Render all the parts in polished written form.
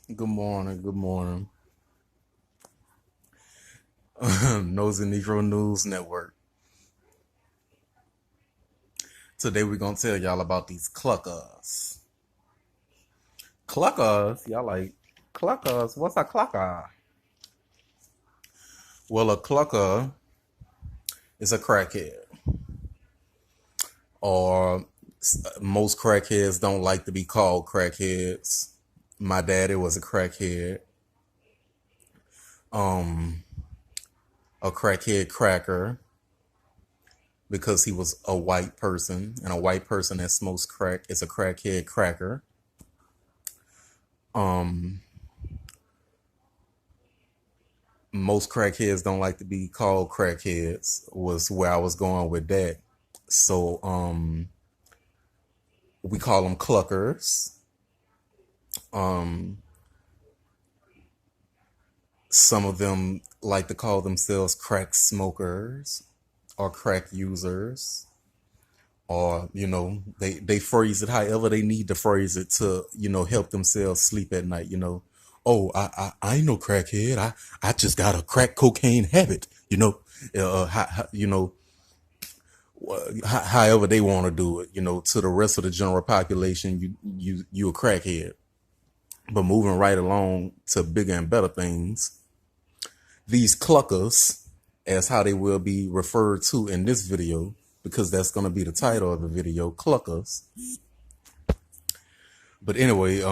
Good morning. Good morning. Nosy Negro News Network. Today we're gonna tell y'all about these cluckers. Cluckers? Y'all like cluckers? What's a clucker? Well, a clucker is a crackhead, or most crackheads don't like to be called crackheads. My daddy was a crackhead. Um, a crackhead cracker because he was a white person, and a white person that smokes crack is a crackhead cracker. Um, most crackheads don't like to be called crackheads was where I was going with that. So we call them cluckers. Um some of them like to call themselves crack smokers or crack users, or they phrase it however they need to phrase it to help themselves sleep at night. Oh, I ain't no crackhead. I just got a crack cocaine habit. However they want to do it. To the rest of the general population, you a crackhead. But moving right along to bigger and better things, these cluckers, as how they will be referred to in this video, because that's going to be the title of the video, cluckers. But anyway,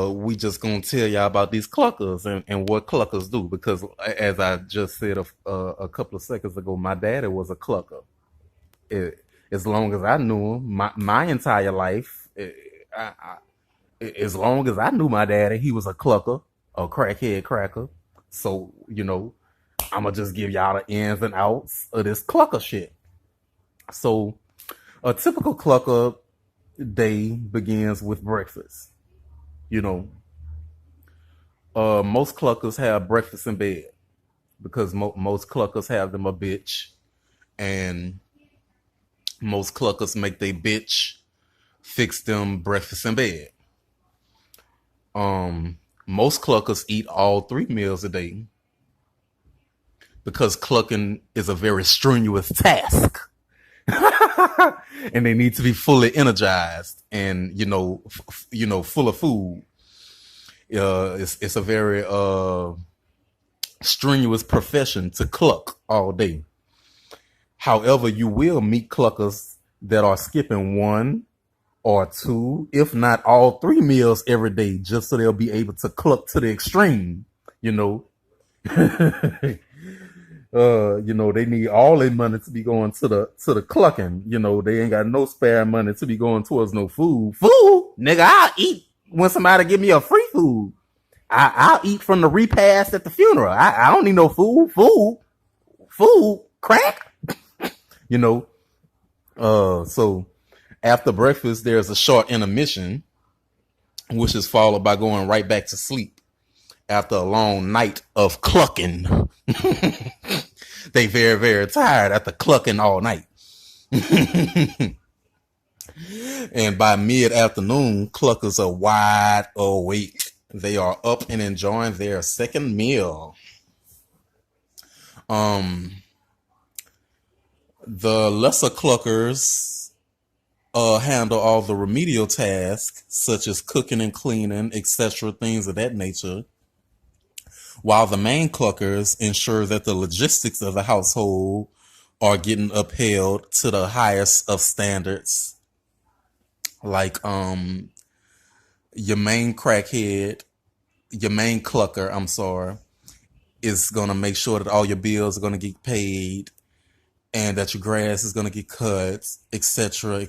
we just gonna tell y'all about these cluckers and what cluckers do, because as I just said a couple of seconds ago, my daddy was a clucker. As long as I knew him, my entire life, as long as I knew my daddy, he was a clucker, a crackhead cracker. So I'ma just give y'all the ins and outs of this clucker shit. So a typical clucker day begins with breakfast. You know, most cluckers have breakfast in bed because most cluckers have them a bitch, and most cluckers make they bitch fix them breakfast in bed. Most cluckers eat all 3 meals a day because clucking is a very strenuous task. And they need to be fully energized and full of food. It's a very strenuous profession to cluck all day. However, you will meet cluckers that are skipping 1 or 2, if not all 3 meals every day, just so they'll be able to cluck to the extreme. You know, they need all their money to be going to the clucking. They ain't got no spare money to be going towards no food. Food, nigga, I'll eat when somebody give me a free food. I'll eat from the repast at the funeral. I don't need no food. Food, crack. You know. So after breakfast, there's a short intermission, which is followed by going right back to sleep after a long night of clucking. They very, very tired after clucking all night. And by mid-afternoon, cluckers are wide awake. They are up and enjoying their second meal. The lesser cluckers handle all the remedial tasks, such as cooking and cleaning, etc., things of that nature, while the main cluckers ensure that the logistics of the household are getting upheld to the highest of standards. Like your main crackhead, your main clucker, I'm sorry, is gonna make sure that all your bills are gonna get paid and that your grass is gonna get cut, etc.,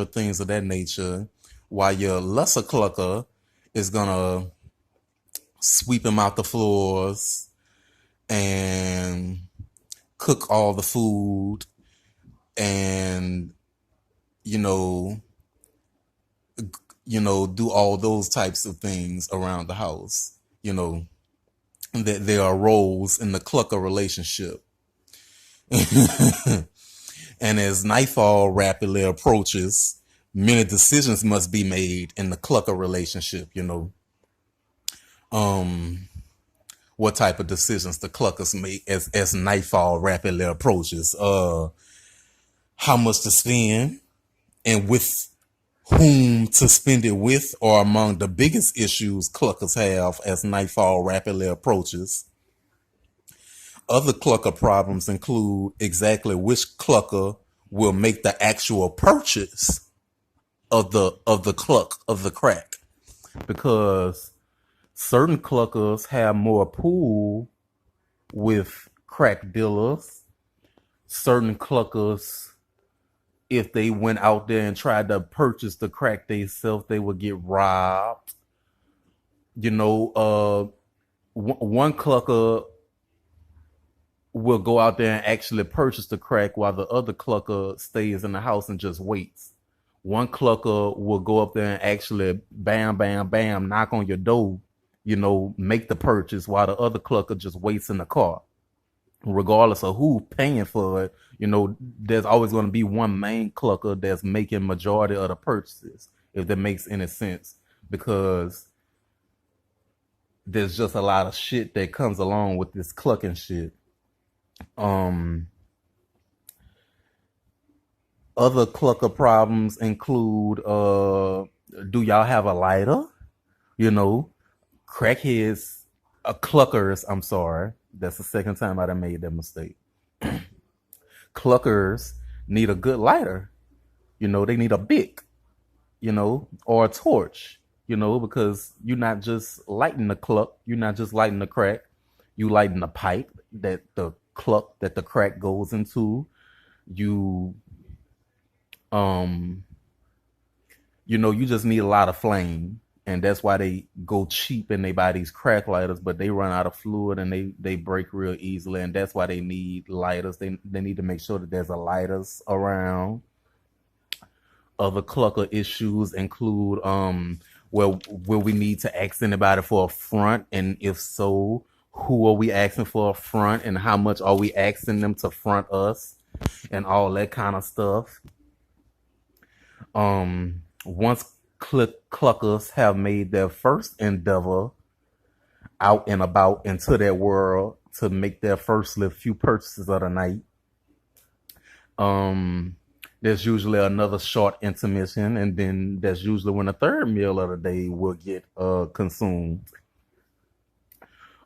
things of that nature. While your lesser clucker is gonna sweep them out the floors and cook all the food and do all those types of things around the house. That there are roles in the clucker relationship. And as nightfall rapidly approaches, Many decisions must be made in the clucker relationship, Um, what type of decisions the cluckers make as nightfall rapidly approaches. How much to spend and with whom to spend it with are among the biggest issues cluckers have as nightfall rapidly approaches. Other clucker problems include exactly which clucker will make the actual purchase of the crack, because certain cluckers have more pull with crack dealers. Certain cluckers, if they went out there and tried to purchase the crack themselves, they would get robbed. You know, one clucker will go out there and actually purchase the crack while the other clucker stays in the house and just waits. One clucker will go up there and actually bam, bam, bam, knock on your door, make the purchase while the other clucker just waits in the car. Regardless of who paying for it, there's always going to be one main clucker that's making majority of the purchases, if that makes any sense. Because there's just a lot of shit that comes along with this clucking shit. Um, Other clucker problems include do y'all have a lighter? You know, crackheads, cluckers, I'm sorry. That's the second time I done made that mistake. Cluckers need a good lighter. They need a bic, or a torch, because you're not just lighting the cluck, you're not just lighting the crack, you lighting the pipe that the cluck, that the crack goes into. You um you just need a lot of flame, and that's why they go cheap and they buy these crack lighters, but they run out of fluid and they break real easily, and that's why they need lighters. They need to make sure that there's a lighters around. Other clucker issues include well, will we need to ask anybody for a front, and if so, who are we asking for a front, and how much are we asking them to front us, and all that kind of stuff. Once cluckers have made their first endeavor out and about into that world to make their first few purchases of the night, there's usually another short intermission, and then that's usually when the third meal of the day will get consumed.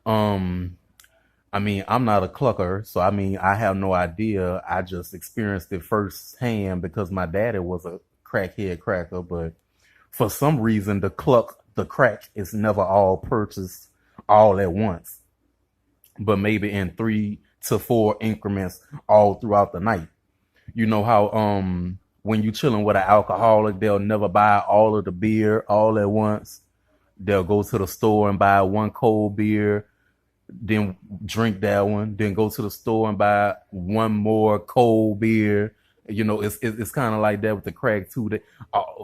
Um, I'm not a clucker, so I have no idea. I just experienced it firsthand because my daddy was a crackhead cracker, but for some reason the crack is never all purchased all at once, but maybe in 3 to 4 increments all throughout the night. You know how when you chilling with an alcoholic, they'll never buy all of the beer all at once. They'll go to the store and buy one cold beer, then drink that one, then go to the store and buy one more cold beer. It's kind of like that with the crack too. That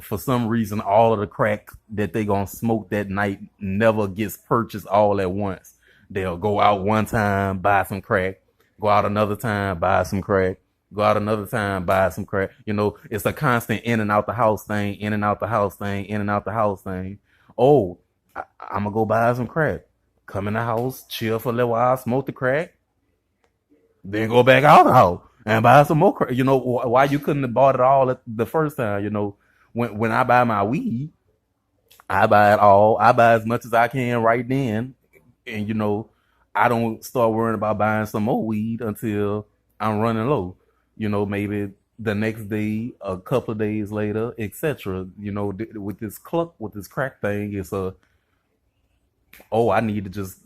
for some reason, all of the crack that they gonna smoke that night never gets purchased all at once. They'll go out one time, buy some crack, go out another time, buy some crack, go out another time, buy some crack. It's a constant in and out the house thing, in and out the house thing, in and out the house thing. Oh, I'm gonna go buy some crack. Come in the house, chill for a little while, smoke the crack, then go back out the house and buy some more crack. Why you couldn't have bought it all at the first time? When I buy my weed, I buy it all. I buy as much as I can right then, and I don't start worrying about buying some more weed until I'm running low. Maybe the next day, a couple of days later, etc. With this with this crack thing, it's I need to just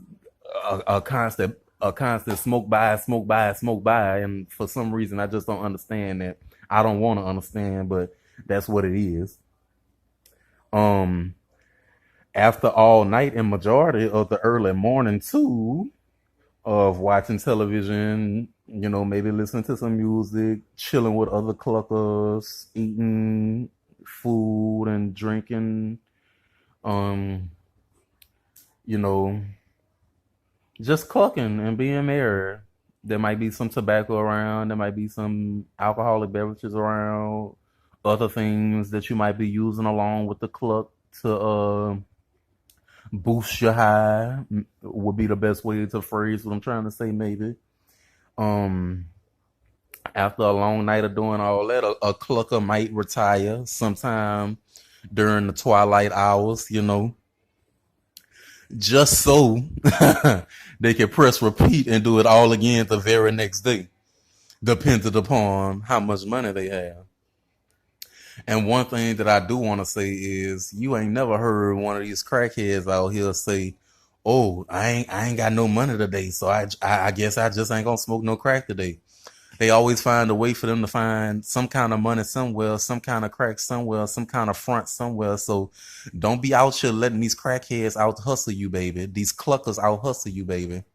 a constant smoke by, smoke by, smoke by, and for some reason I just don't understand that. I don't want to understand, but that's what it is. Um, After all night and majority of the early morning too of watching television, maybe listening to some music, chilling with other cluckers, eating food and drinking, um, you know, just clucking and being merry. There might be some tobacco around. There might be some alcoholic beverages around. Other things that you might be using along with the cluck to boost your high would be the best way to phrase what I'm trying to say, maybe. Um, After a long night of doing all that, a clucker might retire sometime during the twilight hours, just so they can press repeat and do it all again the very next day, depending upon how much money they have. And one thing that I do want to say is you ain't never heard one of these crackheads out here say, "Oh, I ain't got no money today, so I guess I just ain't gonna smoke no crack today." They always find a way for them to find some kind of money somewhere, some kind of crack somewhere, some kind of front somewhere. So don't be out here letting these crackheads out hustle you, baby. These cluckers out hustle you, baby.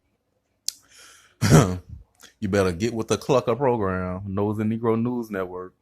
You better get with the Clucker program, Nose and Negro News Network.